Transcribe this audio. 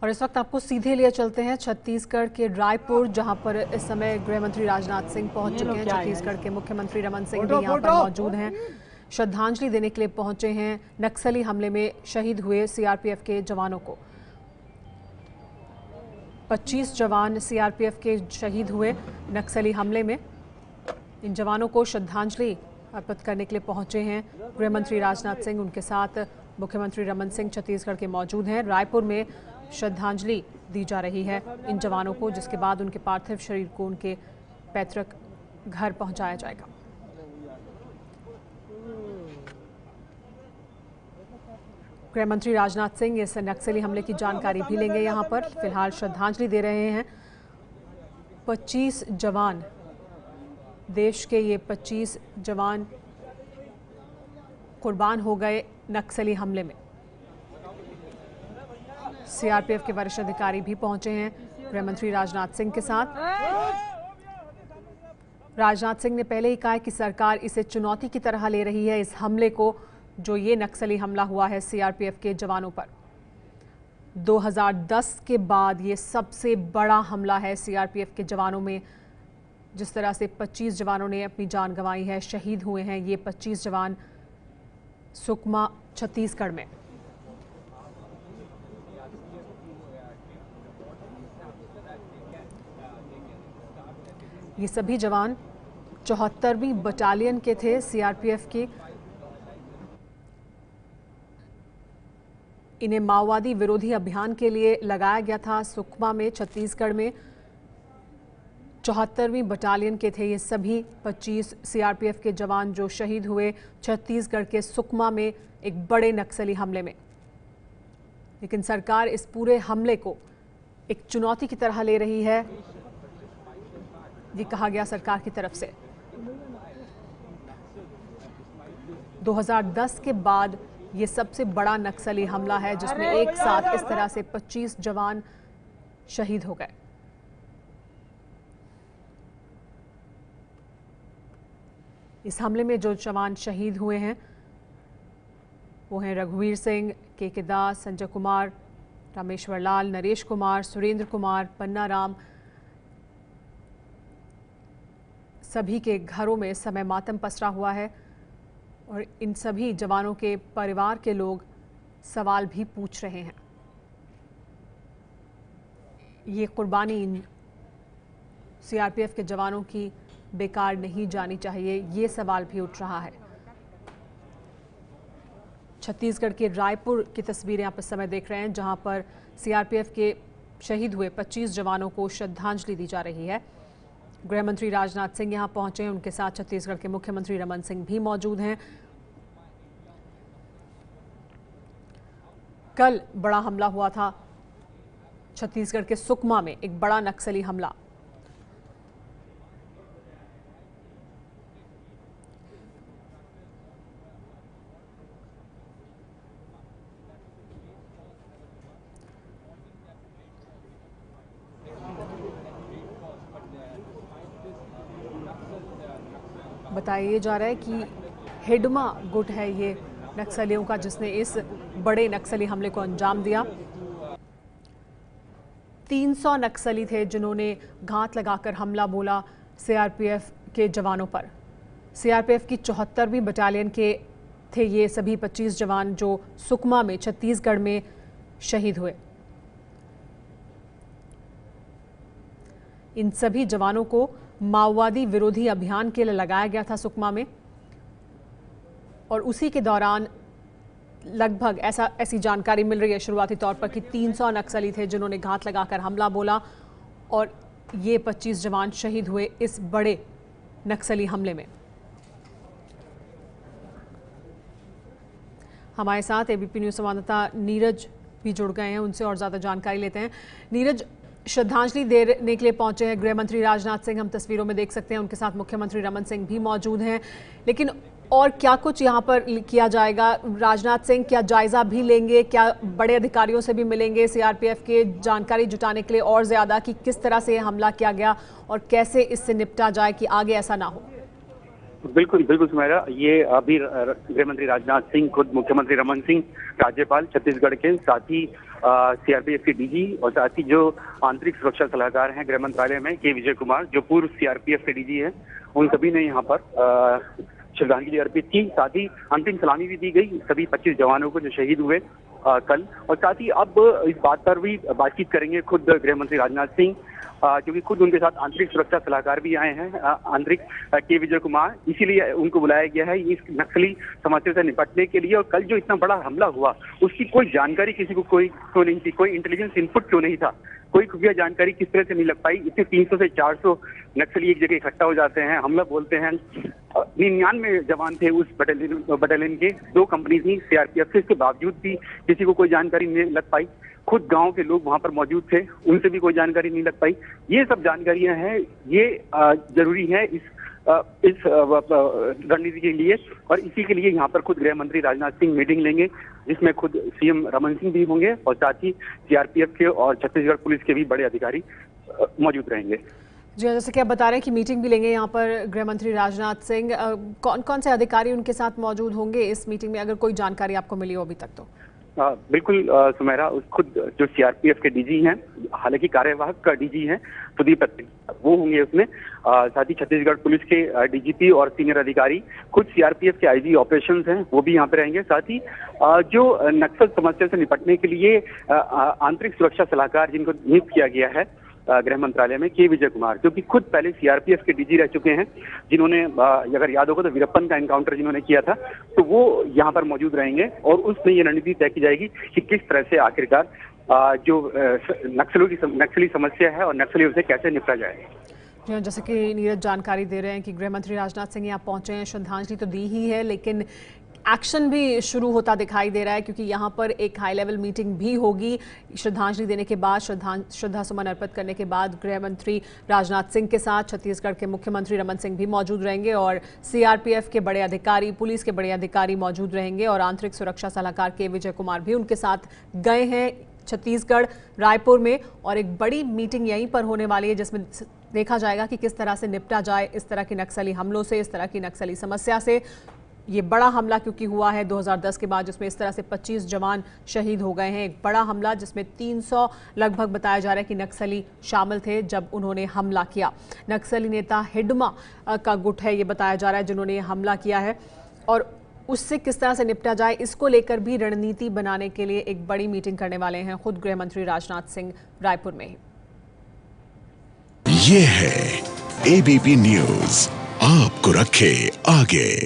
और इस वक्त आपको सीधे लिए चलते हैं छत्तीसगढ़ के रायपुर, जहां पर इस समय गृह मंत्री राजनाथ सिंह पहुंच चुके हैं। छत्तीसगढ़ के मुख्यमंत्री रमन सिंह भी यहां पर मौजूद हैं, श्रद्धांजलि देने के लिए पहुंचे हैं नक्सली हमले में शहीद हुए सीआरपीएफ के जवानों को। 25 जवान सीआरपीएफ के शहीद हुए नक्सली हमले में। इन जवानों को श्रद्धांजलि अर्पित करने के लिए पहुंचे हैं गृह मंत्री राजनाथ सिंह। उनके साथ मुख्यमंत्री रमन सिंह छत्तीसगढ़ के मौजूद हैं। रायपुर में श्रद्धांजलि दी जा रही है इन जवानों को, जिसके बाद उनके पार्थिव शरीर को उनके पैतृक घर पहुंचाया जाएगा। गृह मंत्री राजनाथ सिंह इस नक्सली हमले की जानकारी भी लेंगे। यहां पर फिलहाल श्रद्धांजलि दे रहे हैं। 25 जवान, देश के ये 25 जवान कुर्बान हो गए नक्सली हमले में। सीआरपीएफ के वरिष्ठ अधिकारी भी पहुंचे हैं गृह मंत्री राजनाथ सिंह के साथ। राजनाथ सिंह ने पहले ही कहा कि सरकार इसे चुनौती की तरह ले रही है, इस हमले को, जो ये नक्सली हमला हुआ है सीआरपीएफ के जवानों पर। 2010 के बाद ये सबसे बड़ा हमला है सीआरपीएफ के जवानों में। जिस तरह से 25 जवानों ने अपनी जान गंवाई है, शहीद हुए हैं ये 25 जवान सुकमा, छत्तीसगढ़ में। ये सभी जवान 74वीं बटालियन के थे सीआरपीएफ की। इन्हें माओवादी विरोधी अभियान के लिए लगाया गया था सुकमा में, छत्तीसगढ़ में। 74वीं बटालियन के थे ये सभी 25 सीआरपीएफ के जवान जो शहीद हुए छत्तीसगढ़ के सुकमा में एक बड़े नक्सली हमले में। लेकिन सरकार इस पूरे हमले को एक चुनौती की तरह ले रही है, ये कहा गया सरकार की तरफ से। 2010 के बाद ये सबसे बड़ा नक्सली हमला है जिसमें एक साथ इस तरह से 25 जवान शहीद हो गए। इस हमले में जो जवान शहीद हुए हैं वो हैं रघुवीर सिंह, के दास, संजय कुमार, रामेश्वर लाल, नरेश कुमार, सुरेंद्र कुमार, पन्ना राम। सभी के घरों में इस समय मातम पसरा हुआ है और इन सभी जवानों के परिवार के लोग सवाल भी पूछ रहे हैं। ये कुर्बानी इन सीआरपीएफ के जवानों की बेकार नहीं जानी चाहिए, ये सवाल भी उठ रहा है। छत्तीसगढ़ के रायपुर की तस्वीरें आप इस समय देख रहे हैं, जहां पर सीआरपीएफ के शहीद हुए 25 जवानों को श्रद्धांजलि दी जा रही है। गृह मंत्री राजनाथ सिंह यहां पहुंचे हैं, उनके साथ छत्तीसगढ़ के मुख्यमंत्री रमन सिंह भी मौजूद हैं। कल बड़ा हमला हुआ था छत्तीसगढ़ के सुकमा में, एक बड़ा नक्सली हमला। बताया जा रहा है कि हिडमा गुट है ये नक्सलियों का, जिसने इस बड़े नक्सली हमले को अंजाम दिया। 300 नक्सली थे जिन्होंने घात लगाकर हमला बोला सीआरपीएफ के जवानों पर। सीआरपीएफ की 74वीं बटालियन के थे ये सभी 25 जवान जो सुकमा में, छत्तीसगढ़ में शहीद हुए। इन सभी जवानों को माओवादी विरोधी अभियान के लिए लगाया गया था सुकमा में, और उसी के दौरान लगभग ऐसी जानकारी मिल रही है शुरुआती तौर पर कि 300 नक्सली थे जिन्होंने घात लगाकर हमला बोला और ये 25 जवान शहीद हुए इस बड़े नक्सली हमले में। हमारे साथ एबीपी न्यूज संवाददाता नीरज भी जुड़ गए हैं, उनसे और ज्यादा जानकारी लेते हैं। नीरज, श्रद्धांजलि देने के लिए पहुंचे हैं गृह मंत्री राजनाथ सिंह, हम तस्वीरों में देख सकते हैं। उनके साथ मुख्यमंत्री रमन सिंह भी मौजूद हैं, लेकिन और क्या कुछ यहाँ पर किया जाएगा? राजनाथ सिंह क्या जायजा भी लेंगे? क्या बड़े अधिकारियों से भी मिलेंगे सीआरपीएफ के, जानकारी जुटाने के लिए और ज्यादा कि किस तरह से हमला किया गया और कैसे इससे निपटा जाए कि आगे ऐसा ना हो? बिल्कुल बिल्कुल सुमेरा, ये अभी गृह मंत्री राजनाथ सिंह, खुद मुख्यमंत्री रमन सिंह, राज्यपाल छत्तीसगढ़ के, साथ ही सीआरपीएफ के डीजी और साथ ही जो आंतरिक सुरक्षा सलाहकार हैं गृह मंत्रालय में के विजय कुमार, जो पूर्व सीआरपीएफ के डीजी हैं, उन सभी ने यहाँ पर श्रद्धांजलि अर्पित की। साथ ही अंतिम सलामी भी दी गई सभी 25 जवानों को जो शहीद हुए कल। और साथ ही अब इस बात पर भी बातचीत करेंगे खुद गृह मंत्री राजनाथ सिंह, क्योंकि खुद उनके साथ आंतरिक सुरक्षा सलाहकार भी आए हैं आंतरिक के विजय कुमार, इसीलिए उनको बुलाया गया है इस नक्सली समस्या से निपटने के लिए। और कल जो इतना बड़ा हमला हुआ उसकी कोई जानकारी किसी को कोई क्यों नहीं थी, कोई इंटेलिजेंस इनपुट क्यों नहीं था, कोई खुफिया जानकारी किस तरह से नहीं लग पाई। इतने 300 से 400 नक्सली एक जगह इकट्ठा हो जाते हैं, हमला बोलते हैं। 99 जवान थे उस बटालियन के, 2 कंपनी थी सीआरपीएफ से, इसके बावजूद भी किसी को कोई जानकारी नहीं लग पाई। खुद गांव के लोग वहां पर मौजूद थे, उनसे भी कोई जानकारी नहीं लग पाई। ये सब जानकारियां हैं, ये जरूरी है इस रणनीति के लिए। और इसी के लिए यहाँ पर खुद गृह मंत्री राजनाथ सिंह मीटिंग लेंगे, जिसमें खुद सीएम रमन सिंह भी होंगे और साथ ही सीआरपीएफ के और छत्तीसगढ़ पुलिस के भी बड़े अधिकारी मौजूद रहेंगे। जी, जैसे कि आप बता रहे हैं कि मीटिंग भी लेंगे यहाँ पर गृह मंत्री राजनाथ सिंह, कौन कौन से अधिकारी उनके साथ मौजूद होंगे इस मीटिंग में, अगर कोई जानकारी आपको मिली हो अभी तक तो? बिल्कुल सुमेरा, खुद जो सीआरपीएफ के डीजी हैं, हालांकि कार्यवाहक का डीजी हैं सुदीप रत्न, वो होंगे उसमें। साथ ही छत्तीसगढ़ पुलिस के डीजीपी और सीनियर अधिकारी, खुद सीआरपीएफ के आईजी ऑपरेशंस हैं, वो भी यहाँ पे रहेंगे। साथ ही जो नक्सल समस्या से निपटने के लिए आंतरिक सुरक्षा सलाहकार जिनको नियुक्त किया गया है गृह मंत्रालय में, के विजय कुमार, जो कि खुद पहले सीआरपीएफ के डीजी रह चुके हैं, जिन्होंने अगर याद होगा तो वीरप्पन का एनकाउंटर जिन्होंने किया था, तो वो यहाँ पर मौजूद रहेंगे। और उसमें ये रणनीति तय की जाएगी कि किस तरह से आखिरकार जो नक्सली समस्या है और नक्सलियों से कैसे निपटा जाए। जैसे कि नीरज जानकारी दे रहे हैं कि गृह मंत्री राजनाथ सिंह यहाँ पहुंचे हैं, श्रद्धांजलि तो दी ही है, लेकिन एक्शन भी शुरू होता दिखाई दे रहा है, क्योंकि यहाँ पर एक हाई लेवल मीटिंग भी होगी श्रद्धांजलि देने के बाद, श्रद्धा सुमन अर्पित करने के बाद। गृह मंत्री राजनाथ सिंह के साथ छत्तीसगढ़ के मुख्यमंत्री रमन सिंह भी मौजूद रहेंगे और सीआरपीएफ के बड़े अधिकारी, पुलिस के बड़े अधिकारी मौजूद रहेंगे और आंतरिक सुरक्षा सलाहकार के विजय कुमार भी उनके साथ गए हैं छत्तीसगढ़ रायपुर में। और एक बड़ी मीटिंग यहीं पर होने वाली है, जिसमें देखा जाएगा कि किस तरह से निपटा जाए इस तरह की नक्सली हमलों से, इस तरह की नक्सली समस्या से। ये बड़ा हमला क्योंकि हुआ है 2010 के बाद, जिसमें इस तरह से 25 जवान शहीद हो गए हैं। एक बड़ा हमला जिसमें 300 लगभग बताया जा रहा है कि नक्सली शामिल थे जब उन्होंने हमला किया। नक्सली नेता हिडमा का गुट है, ये बताया जा रहा है, जिन्होंने ये हमला किया है। और उससे किस तरह से निपटा जाए, इसको लेकर भी रणनीति बनाने के लिए एक बड़ी मीटिंग करने वाले हैं खुद गृह मंत्री राजनाथ सिंह रायपुर में। ये है एबीपी न्यूज़, आपको रखे आगे।